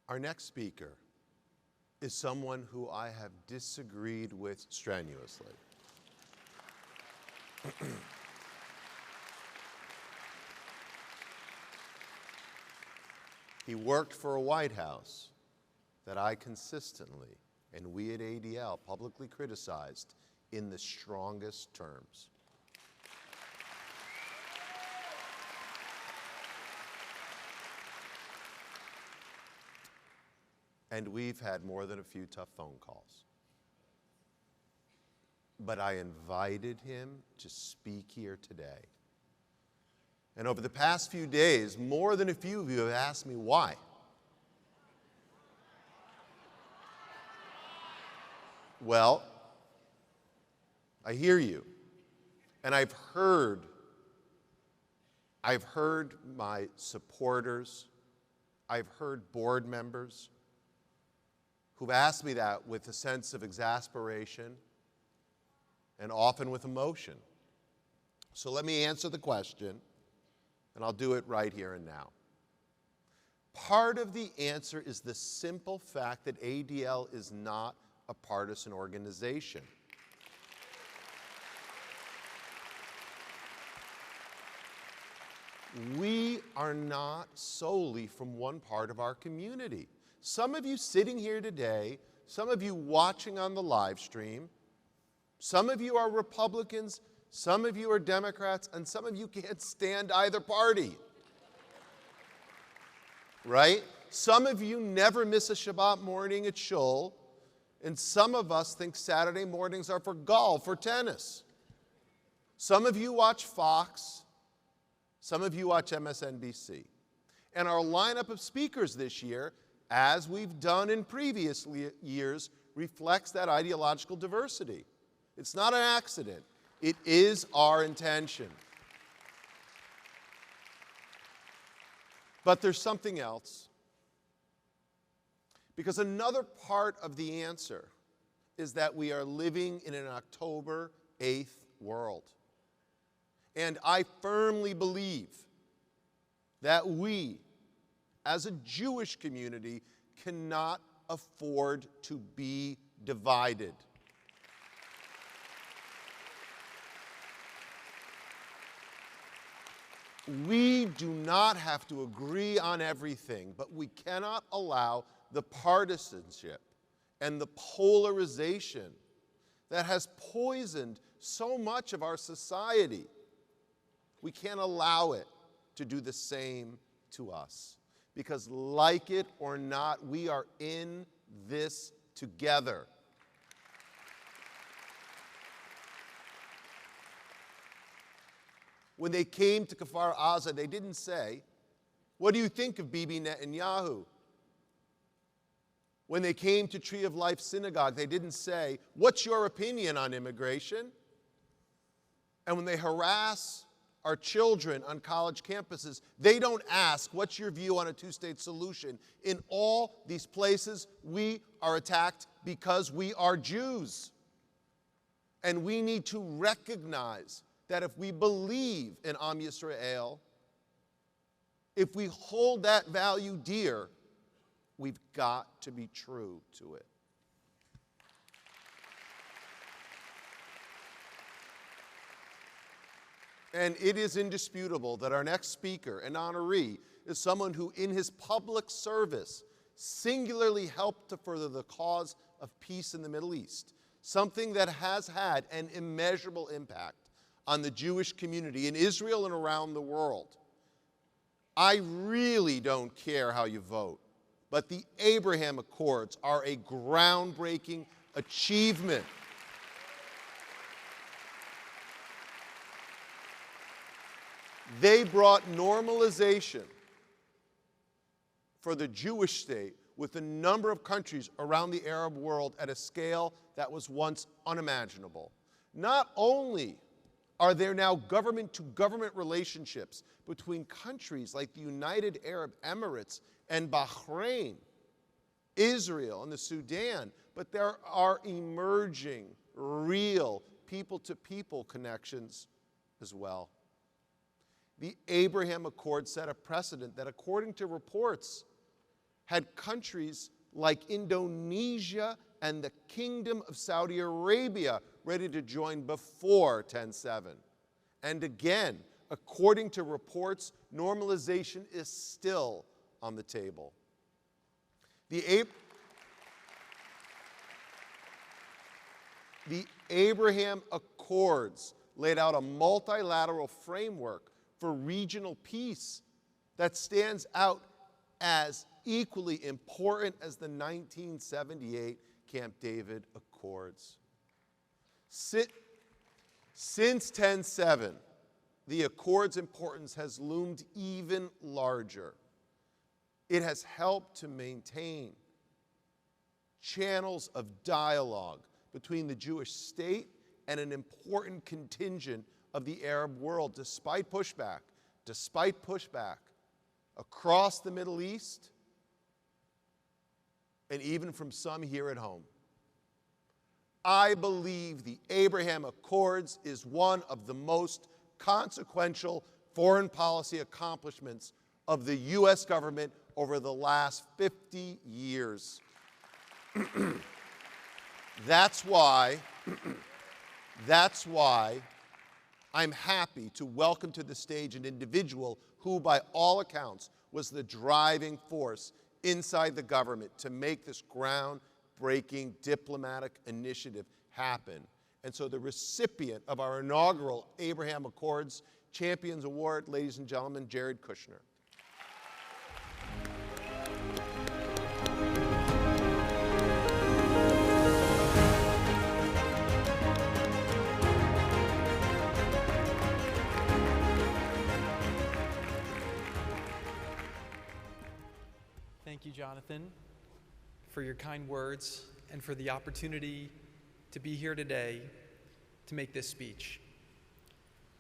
Our next speaker is someone who I have disagreed with strenuously. He worked for a White House that I consistently, and we at ADL, publicly criticized in the strongest terms. And we've had more than a few tough phone calls. But I invited him to speak here today. And over the past few days, more than a few of you have asked me why. Well, I hear you. And I've heard my supporters, I've heard board members who've asked me that with a sense of exasperation and often with emotion. So let me answer the question, and I'll do it right here and now. Part of the answer is the simple fact that ADL is not a partisan organization. We are not solely from one part of our community. Some of you sitting here today, some of you watching on the live stream, some of you are Republicans, some of you are Democrats, and some of you can't stand either party. Right? Some of you never miss a Shabbat morning at Shul, and some of us think Saturday mornings are for golf or tennis. Some of you watch Fox, some of you watch MSNBC. And our lineup of speakers this year, as we've done in previous years, reflects that ideological diversity. It's not an accident. It is our intention. But there's something else. Because another part of the answer is that we are living in an October 8th world. And I firmly believe that we, as a Jewish community, cannot afford to be divided. We do not have to agree on everything, but we cannot allow the partisanship and the polarization that has poisoned so much of our society. We can't allow it to do the same to us. Because like it or not, we are in this together. When they came to Kfar Aza, they didn't say, "What do you think of Bibi Netanyahu?" When they came to Tree of Life Synagogue, they didn't say, "What's your opinion on immigration?" And when they harass our children on college campuses, they don't ask, "What's your view on a two-state solution?" In all these places, we are attacked because we are Jews. And we need to recognize that if we believe in Am Yisrael, if we hold that value dear, we've got to be true to it. And it is indisputable that our next speaker and honoree is someone who, in his public service, singularly helped to further the cause of peace in the Middle East, something that has had an immeasurable impact on the Jewish community in Israel and around the world. I really don't care how you vote, but the Abraham Accords are a groundbreaking achievement. They brought normalization for the Jewish state with a number of countries around the Arab world at a scale that was once unimaginable. Not only are there now government-to-government relationships between countries like the United Arab Emirates and Bahrain, Israel, and the Sudan, but there are emerging, real people-to-people connections as well. The Abraham Accord set a precedent that, according to reports, had countries like Indonesia and the Kingdom of Saudi Arabia ready to join before 10/7. And again, according to reports, normalization is still on the table. The Abraham Accords laid out a multilateral framework for regional peace that stands out as equally important as the 1978 Camp David Accords. Since 10/7, the Accords' importance has loomed even larger. It has helped to maintain channels of dialogue between the Jewish state and an important contingent of the Arab world, despite pushback across the Middle East and even from some here at home. I believe the Abraham Accords is one of the most consequential foreign policy accomplishments of the U.S. government over the last 50 years. That's why I'm happy to welcome to the stage an individual who, by all accounts, was the driving force inside the government to make this groundbreaking diplomatic initiative happen. And so the recipient of our inaugural Abraham Accords Champions Award, ladies and gentlemen, Jared Kushner. Thank you, Jonathan, for your kind words and for the opportunity to be here today to make this speech.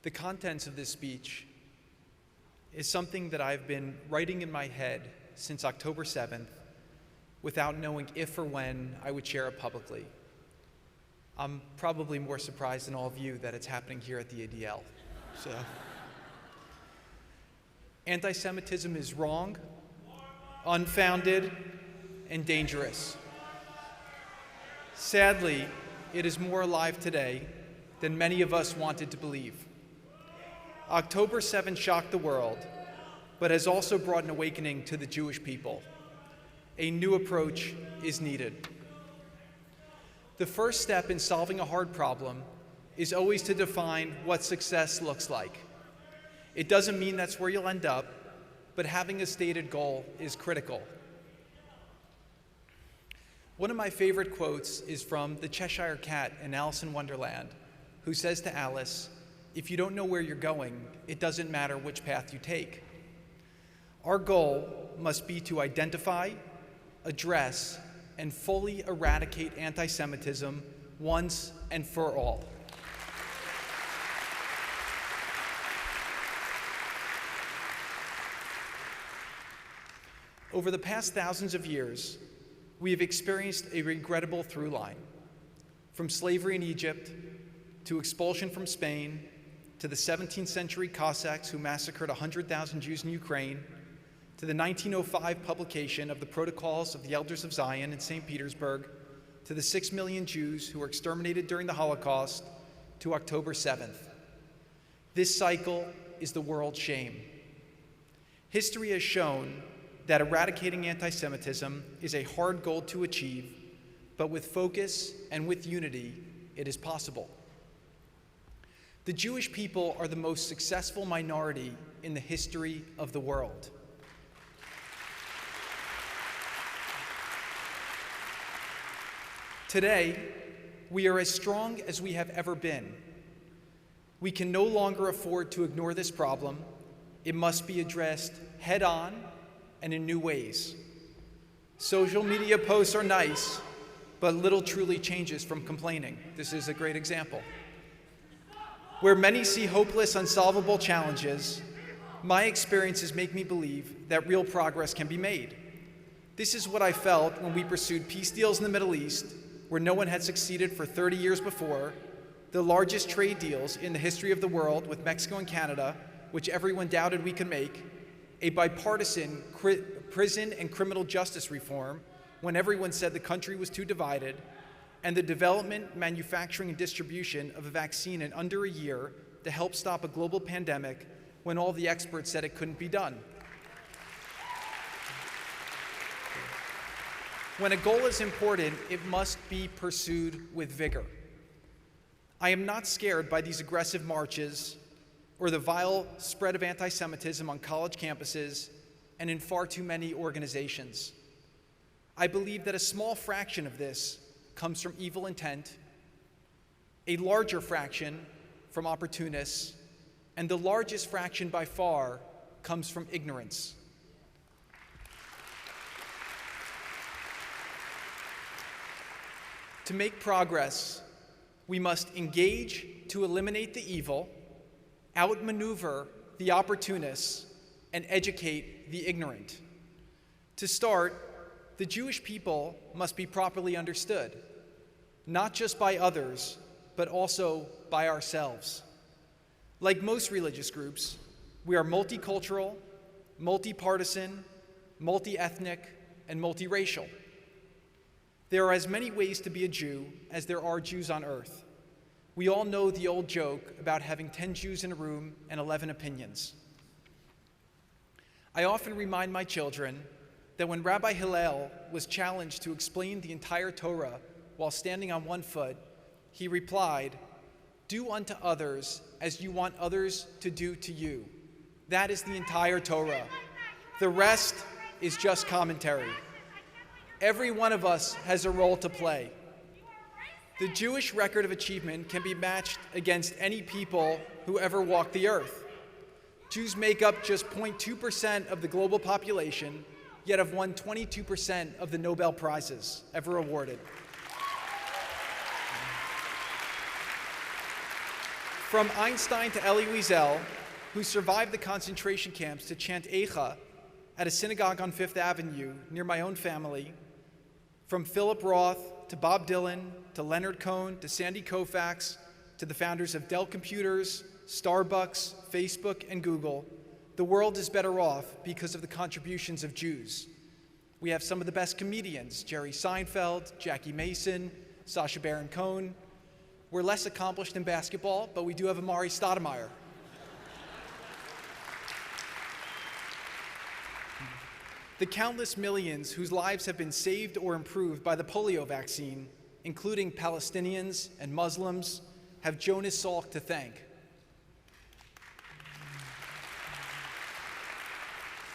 The contents of this speech is something that I've been writing in my head since October 7th without knowing if or when I would share it publicly. I'm probably more surprised than all of you that it's happening here at the ADL. So, anti-Semitism is wrong, unfounded, and dangerous. Sadly, it is more alive today than many of us wanted to believe. October 7 shocked the world, but has also brought an awakening to the Jewish people. A new approach is needed. The first step in solving a hard problem is always to define what success looks like. It doesn't mean that's where you'll end up, but having a stated goal is critical. One of my favorite quotes is from the Cheshire Cat in Alice in Wonderland, who says to Alice, "If you don't know where you're going, it doesn't matter which path you take." Our goal must be to identify, address, and fully eradicate anti-Semitism once and for all. Over the past thousands of years, we have experienced a regrettable through line. From slavery in Egypt, to expulsion from Spain, to the 17th century Cossacks who massacred 100,000 Jews in Ukraine, to the 1905 publication of the Protocols of the Elders of Zion in St. Petersburg, to the 6 million Jews who were exterminated during the Holocaust, to October 7th. This cycle is the world's shame. History has shown that eradicating anti-Semitism is a hard goal to achieve, but with focus and with unity, it is possible. The Jewish people are the most successful minority in the history of the world. Today, we are as strong as we have ever been. We can no longer afford to ignore this problem. It must be addressed head-on and in new ways. Social media posts are nice, but little truly changes from complaining. This is a great example. Where many see hopeless, unsolvable challenges, my experiences make me believe that real progress can be made. This is what I felt when we pursued peace deals in the Middle East, where no one had succeeded for 30 years before, the largest trade deals in the history of the world with Mexico and Canada, which everyone doubted we could make, a bipartisan prison and criminal justice reform when everyone said the country was too divided, and the development, manufacturing, and distribution of a vaccine in under a year to help stop a global pandemic when all the experts said it couldn't be done. When a goal is important, it must be pursued with vigor. I am not scared by these aggressive marches or the vile spread of anti-Semitism on college campuses and in far too many organizations. I believe that a small fraction of this comes from evil intent, a larger fraction from opportunists, and the largest fraction by far comes from ignorance. To make progress, we must engage to eliminate the evil, outmaneuver the opportunists, and educate the ignorant. To start, the Jewish people must be properly understood, not just by others, but also by ourselves. Like most religious groups, we are multicultural, multi-partisan, multi-ethnic, and multiracial. There are as many ways to be a Jew as there are Jews on earth. We all know the old joke about having 10 Jews in a room and 11 opinions. I often remind my children that when Rabbi Hillel was challenged to explain the entire Torah while standing on one foot, he replied, "Do unto others as you want others to do to you." That is the entire Torah. The rest is just commentary. Every one of us has a role to play. The Jewish record of achievement can be matched against any people who ever walked the earth. Jews make up just 0.2% of the global population, yet have won 22% of the Nobel Prizes ever awarded. From Einstein to Elie Wiesel, who survived the concentration camps to chant Eicha at a synagogue on Fifth Avenue near my own family, from Philip Roth to Bob Dylan to Leonard Cohen to Sandy Koufax to the founders of Dell Computers, Starbucks, Facebook, and Google, the world is better off because of the contributions of Jews. We have some of the best comedians, Jerry Seinfeld, Jackie Mason, Sacha Baron Cohen. We're less accomplished in basketball, but we do have Amari Stoudemire. The countless millions whose lives have been saved or improved by the polio vaccine, including Palestinians and Muslims, have Jonas Salk to thank.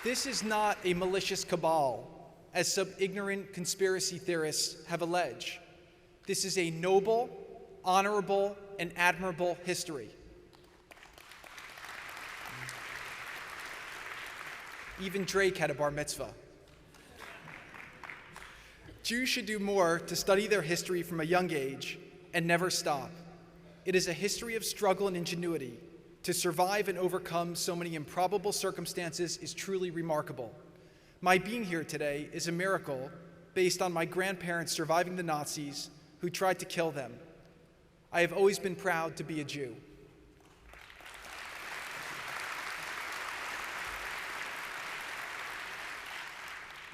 This is not a malicious cabal, as some ignorant conspiracy theorists have alleged. This is a noble, honorable, and admirable history. Even Drake had a bar mitzvah. Jews should do more to study their history from a young age and never stop. It is a history of struggle and ingenuity. To survive and overcome so many improbable circumstances is truly remarkable. My being here today is a miracle based on my grandparents surviving the Nazis who tried to kill them. I have always been proud to be a Jew.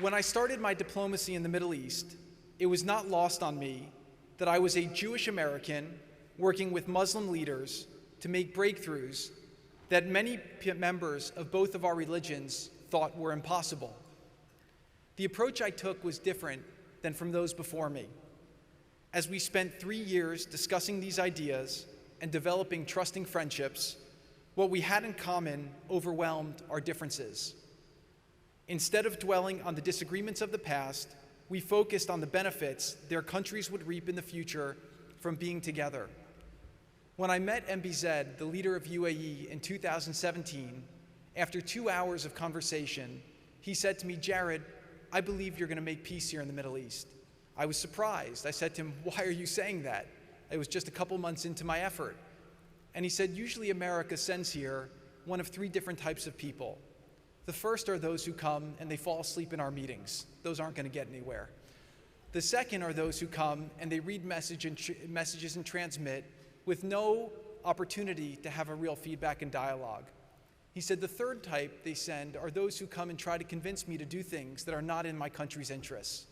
When I started my diplomacy in the Middle East, it was not lost on me that I was a Jewish American working with Muslim leaders to make breakthroughs that many members of both of our religions thought were impossible. The approach I took was different than from those before me. As we spent 3 years discussing these ideas and developing trusting friendships, what we had in common overwhelmed our differences. Instead of dwelling on the disagreements of the past, we focused on the benefits their countries would reap in the future from being together. When I met MBZ, the leader of UAE, in 2017, after 2 hours of conversation, he said to me, "Jared, I believe you're going to make peace here in the Middle East." I was surprised. I said to him, "Why are you saying that?" It was just a couple months into my effort. And he said, "Usually America sends here one of 3 different types of people. The first are those who come and they fall asleep in our meetings. Those aren't going to get anywhere. The second are those who come and they read messages and transmit with no opportunity to have a real feedback and dialogue." He He said, the third type they send are those who come and try to convince me to do things that are not in my country's interests.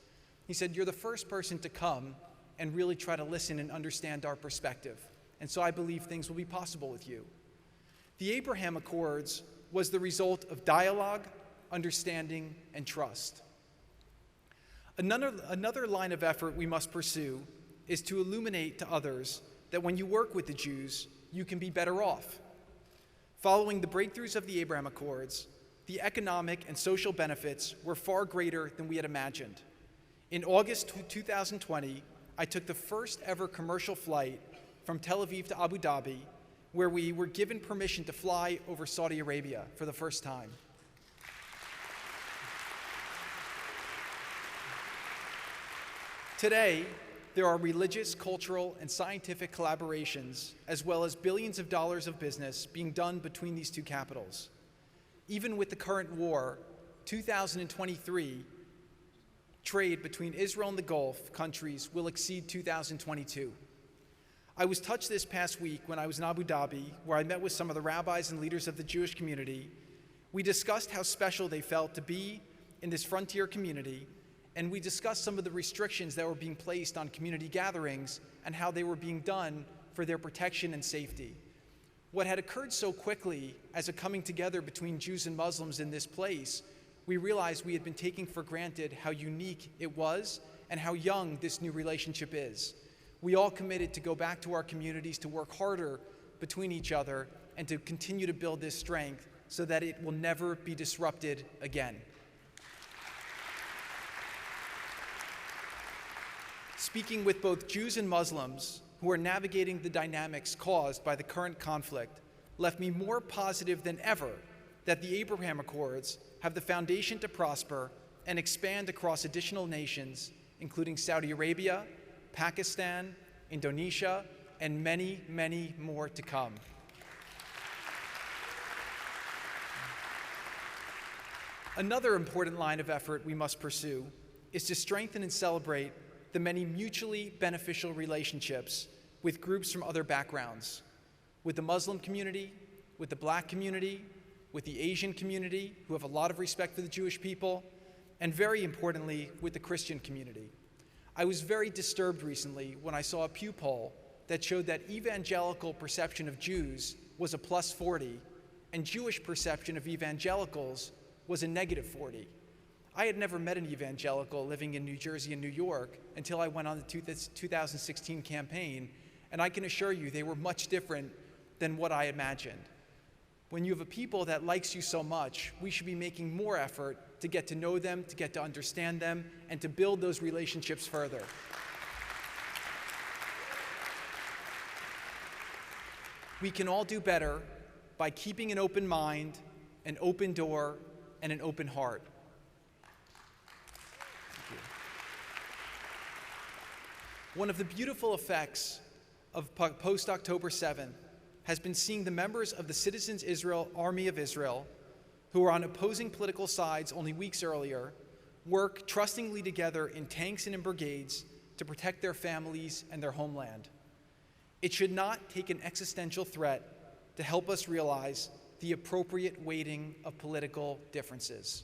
He said, you're the first person to come and really try to listen and understand our perspective. And so I believe things will be possible with you. The Abraham Accords was the result of dialogue, understanding, and trust. Another line of effort we must pursue is to illuminate to others that when you work with the Jews, you can be better off. Following the breakthroughs of the Abraham Accords, the economic and social benefits were far greater than we had imagined. In August 2020, I took the first ever commercial flight from Tel Aviv to Abu Dhabi, where we were given permission to fly over Saudi Arabia for the first time. Today, there are religious, cultural, and scientific collaborations, as well as billions of dollars of business being done between these two capitals. Even with the current war, 2023 trade between Israel and the Gulf countries will exceed 2022. I was touched this past week when I was in Abu Dhabi, where I met with some of the rabbis and leaders of the Jewish community. We discussed how special they felt to be in this frontier community, and we discussed some of the restrictions that were being placed on community gatherings and how they were being done for their protection and safety. What had occurred so quickly as a coming together between Jews and Muslims in this place, we realized we had been taking for granted how unique it was and how young this new relationship is. We all committed to go back to our communities to work harder between each other and to continue to build this strength so that it will never be disrupted again. Speaking with both Jews and Muslims who are navigating the dynamics caused by the current conflict left me more positive than ever that the Abraham Accords have the foundation to prosper and expand across additional nations, including Saudi Arabia, Pakistan, Indonesia, and many, many more to come. Another important line of effort we must pursue is to strengthen and celebrate the many mutually beneficial relationships with groups from other backgrounds, with the Muslim community, with the Black community, with the Asian community, who have a lot of respect for the Jewish people, and very importantly, with the Christian community. I was very disturbed recently when I saw a Pew poll that showed that evangelical perception of Jews was a plus 40, and Jewish perception of evangelicals was a negative 40. I had never met an evangelical living in New Jersey and New York until I went on the 2016 campaign, and I can assure you they were much different than what I imagined. When you have a people that likes you so much, we should be making more effort to get to know them, to get to understand them, and to build those relationships further. We can all do better by keeping an open mind, an open door, and an open heart. One of the beautiful effects of post-October 7th has been seeing the members of the Citizens Israel Army of Israel, who were on opposing political sides only weeks earlier, work trustingly together in tanks and in brigades to protect their families and their homeland. It should not take an existential threat to help us realize the appropriate weighting of political differences.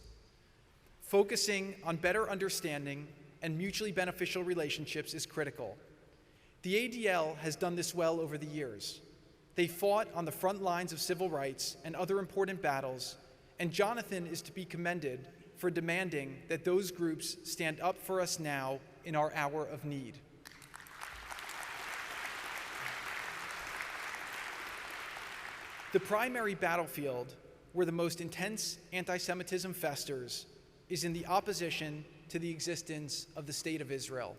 Focusing on better understanding and mutually beneficial relationships is critical. The ADL has done this well over the years. They fought on the front lines of civil rights and other important battles, and Jonathan is to be commended for demanding that those groups stand up for us now in our hour of need. The primary battlefield where the most intense anti-Semitism festers is in the opposition to the existence of the State of Israel.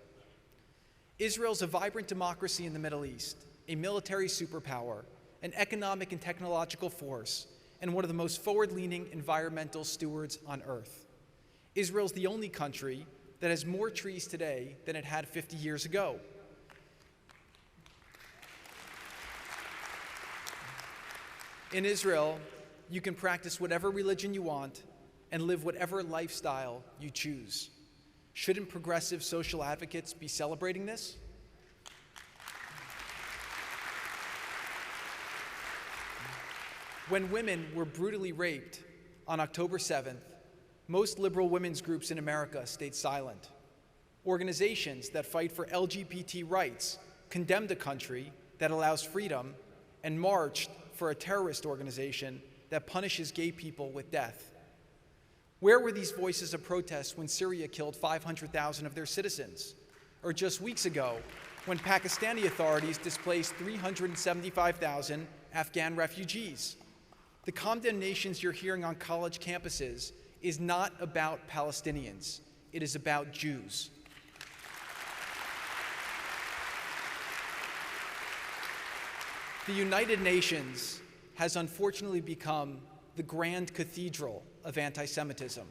Israel's a vibrant democracy in the Middle East, a military superpower, an economic and technological force, and one of the most forward-leaning environmental stewards on earth. Israel's the only country that has more trees today than it had 50 years ago. In Israel, you can practice whatever religion you want and live whatever lifestyle you choose. Shouldn't progressive social advocates be celebrating this? When women were brutally raped on October 7th, most liberal women's groups in America stayed silent. Organizations that fight for LGBT rights condemned a country that allows freedom and marched for a terrorist organization that punishes gay people with death. Where were these voices of protest when Syria killed 500,000 of their citizens? Or just weeks ago, when Pakistani authorities displaced 375,000 Afghan refugees? The condemnations you're hearing on college campuses is not about Palestinians. It is about Jews. The United Nations has unfortunately become the grand cathedral of anti-Semitism.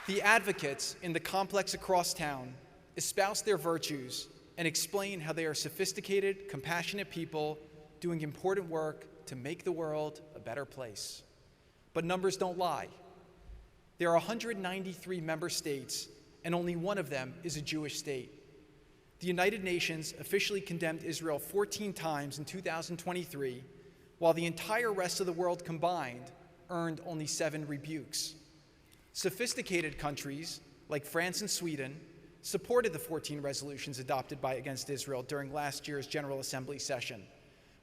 The advocates in the complex across town espouse their virtues and explain how they are sophisticated, compassionate people doing important work to make the world a better place. But numbers don't lie. There are 193 member states, and only one of them is a Jewish state. The United Nations officially condemned Israel 14 times in 2023, while the entire rest of the world combined earned only 7 rebukes. Sophisticated countries like France and Sweden supported the 14 resolutions adopted against Israel during last year's General Assembly session.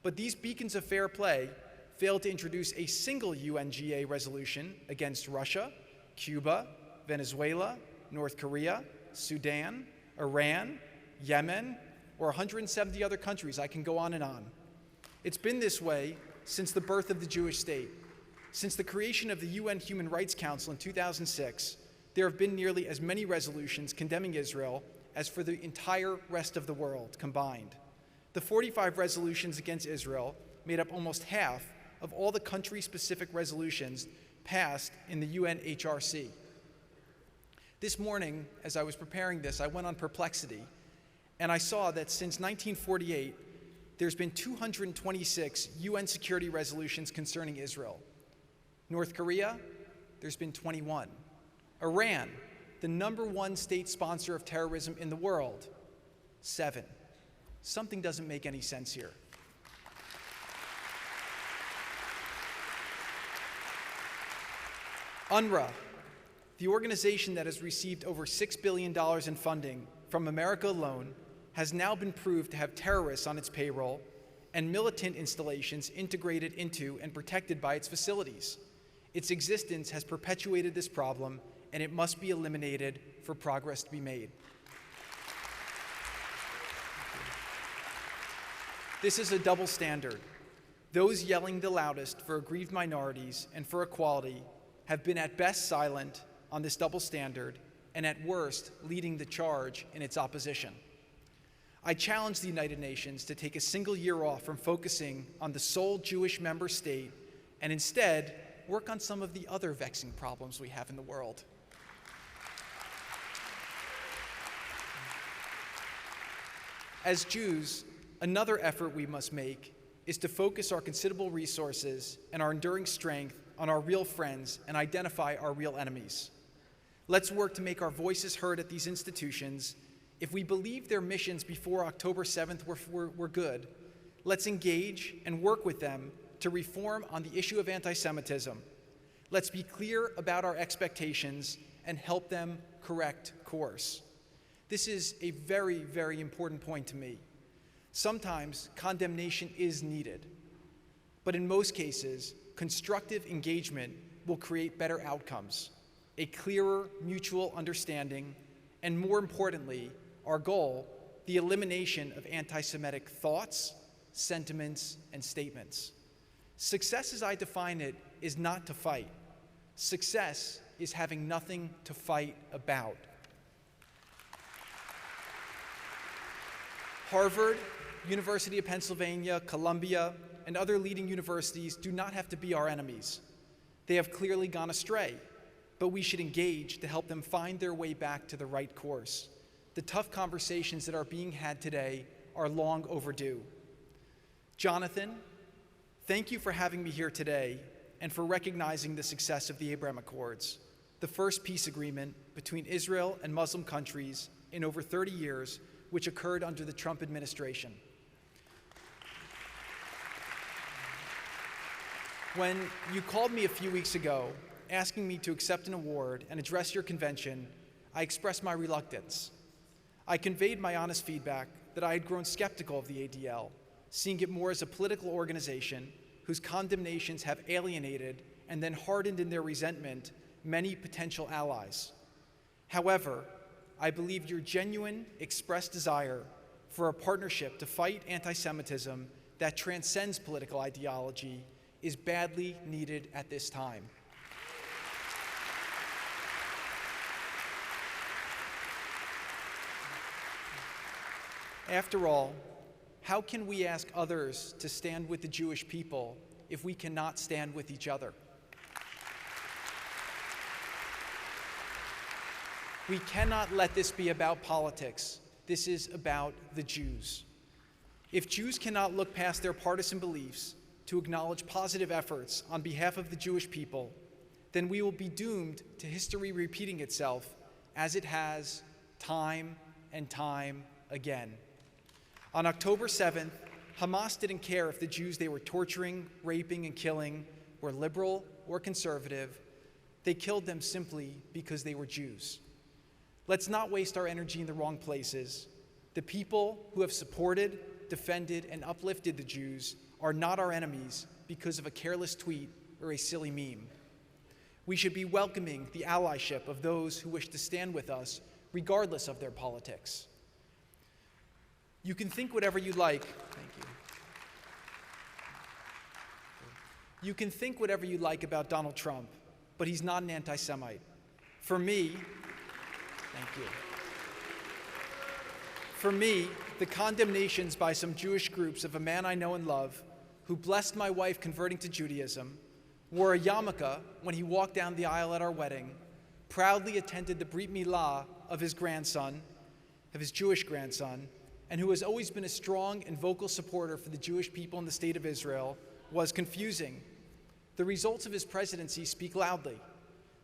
But these beacons of fair play failed to introduce a single UNGA resolution against Russia, Cuba, Venezuela, North Korea, Sudan, Iran, Yemen, or 170 other countries. I can go on and on. It's been this way since the birth of the Jewish state. Since the creation of the UN Human Rights Council in 2006, there have been nearly as many resolutions condemning Israel as for the entire rest of the world combined. The 45 resolutions against Israel made up almost half of all the country-specific resolutions passed in the UNHRC. This morning, as I was preparing this, I went on Perplexity, and I saw that since 1948, there's been 226 UN security resolutions concerning Israel. North Korea, there's been 21. Iran, the #1 state sponsor of terrorism in the world, 7. Something doesn't make any sense here. UNRWA, the organization that has received over $6 billion in funding from America alone, has now been proved to have terrorists on its payroll and militant installations integrated into and protected by its facilities. Its existence has perpetuated this problem, and it must be eliminated for progress to be made. This is a double standard. Those yelling the loudest for aggrieved minorities and for equality have been at best silent on this double standard, and at worst leading the charge in its opposition. I challenge the United Nations to take a single year off from focusing on the sole Jewish member state and instead work on some of the other vexing problems we have in the world. As Jews, another effort we must make is to focus our considerable resources and our enduring strength on our real friends and identify our real enemies. Let's work to make our voices heard at these institutions. If we believe their missions before October 7th were good, let's engage and work with them to reform on the issue of anti-Semitism. Let's be clear about our expectations and help them correct course. This is a very, very important point to me. Sometimes condemnation is needed, but in most cases, constructive engagement will create better outcomes, a clearer mutual understanding, and more importantly, our goal, the elimination of anti-Semitic thoughts, sentiments, and statements. Success, as I define it, is not to fight. Success is having nothing to fight about. Harvard, University of Pennsylvania, Columbia, and other leading universities do not have to be our enemies. They have clearly gone astray, but we should engage to help them find their way back to the right course. The tough conversations that are being had today are long overdue. Jonathan, thank you for having me here today and for recognizing the success of the Abraham Accords, the first peace agreement between Israel and Muslim countries in over 30 years, which occurred under the Trump administration. When you called me a few weeks ago asking me to accept an award and address your convention, I expressed my reluctance. I conveyed my honest feedback that I had grown skeptical of the ADL, seeing it more as a political organization whose condemnations have alienated and then hardened in their resentment many potential allies. However, I believe your genuine expressed desire for a partnership to fight anti-Semitism that transcends political ideology is badly needed at this time. After all, how can we ask others to stand with the Jewish people if we cannot stand with each other? We cannot let this be about politics. This is about the Jews. If Jews cannot look past their partisan beliefs to acknowledge positive efforts on behalf of the Jewish people, then we will be doomed to history repeating itself as it has time and time again. On October 7th, Hamas didn't care if the Jews they were torturing, raping, and killing were liberal or conservative. They killed them simply because they were Jews. Let's not waste our energy in the wrong places. The people who have supported, defended, and uplifted the Jews are not our enemies because of a careless tweet or a silly meme. We should be welcoming the allyship of those who wish to stand with us, regardless of their politics. You can think whatever you like. Thank you. You can think whatever you like about Donald Trump, but he's not an anti-Semite. For me, thank you. For me, the condemnations by some Jewish groups of a man I know and love, who blessed my wife converting to Judaism, wore a yarmulke when he walked down the aisle at our wedding, proudly attended the Brit Milah of his grandson, of his Jewish grandson, and who has always been a strong and vocal supporter for the Jewish people in the state of Israel, was confusing. The results of his presidency speak loudly.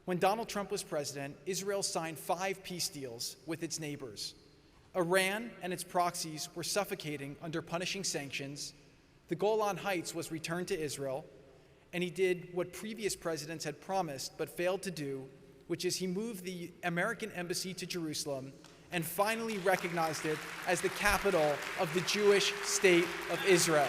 When Donald Trump was president, Israel signed 5 peace deals with its neighbors. Iran and its proxies were suffocating under punishing sanctions. The Golan Heights was returned to Israel, and he did what previous presidents had promised but failed to do, which is he moved the American embassy to Jerusalem and finally recognized it as the capital of the Jewish state of Israel.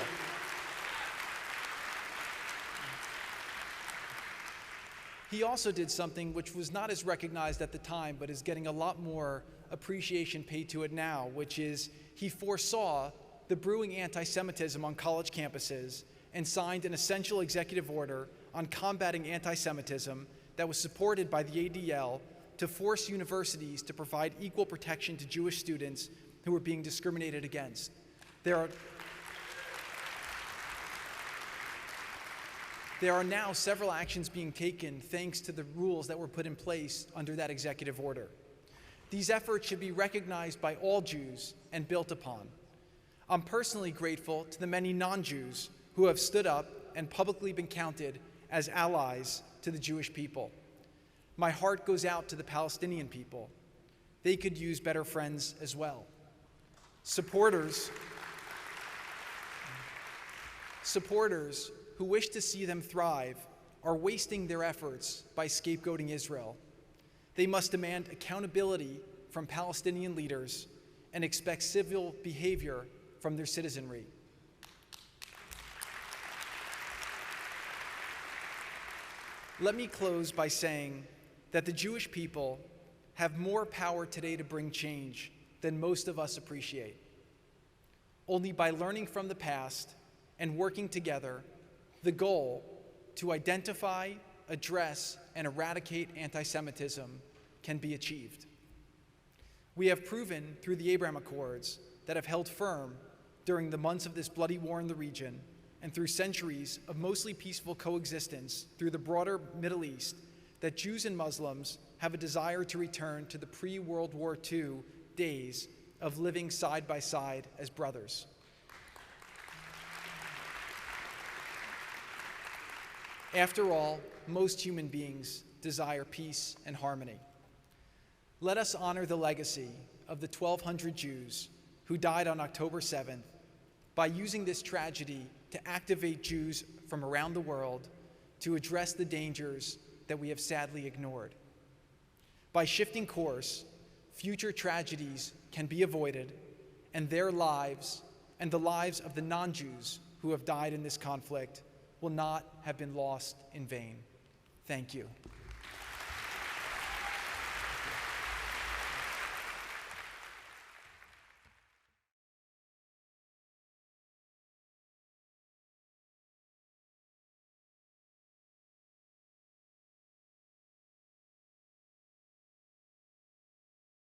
He also did something which was not as recognized at the time, but is getting a lot more appreciation paid to it now, which is he foresaw the brewing anti-Semitism on college campuses and signed an essential executive order on combating anti-Semitism that was supported by the ADL to force universities to provide equal protection to Jewish students who were being discriminated against. There are now several actions being taken thanks to the rules that were put in place under that executive order. These efforts should be recognized by all Jews and built upon. I'm personally grateful to the many non-Jews who have stood up and publicly been counted as allies to the Jewish people. My heart goes out to the Palestinian people. They could use better friends as well. Supporters who wish to see them thrive are wasting their efforts by scapegoating Israel. They must demand accountability from Palestinian leaders and expect civil behavior from their citizenry. Let me close by saying that the Jewish people have more power today to bring change than most of us appreciate. Only by learning from the past and working together, the goal to identify, address, and eradicate anti-Semitism can be achieved. We have proven through the Abraham Accords that have held firm during the months of this bloody war in the region and through centuries of mostly peaceful coexistence through the broader Middle East that Jews and Muslims have a desire to return to the pre-World War II days of living side by side as brothers. After all, most human beings desire peace and harmony. Let us honor the legacy of the 1,200 Jews who died on October 7th by using this tragedy to activate Jews from around the world to address the dangers that we have sadly ignored. By shifting course, future tragedies can be avoided, and their lives and the lives of the non-Jews who have died in this conflict will not have been lost in vain. Thank you.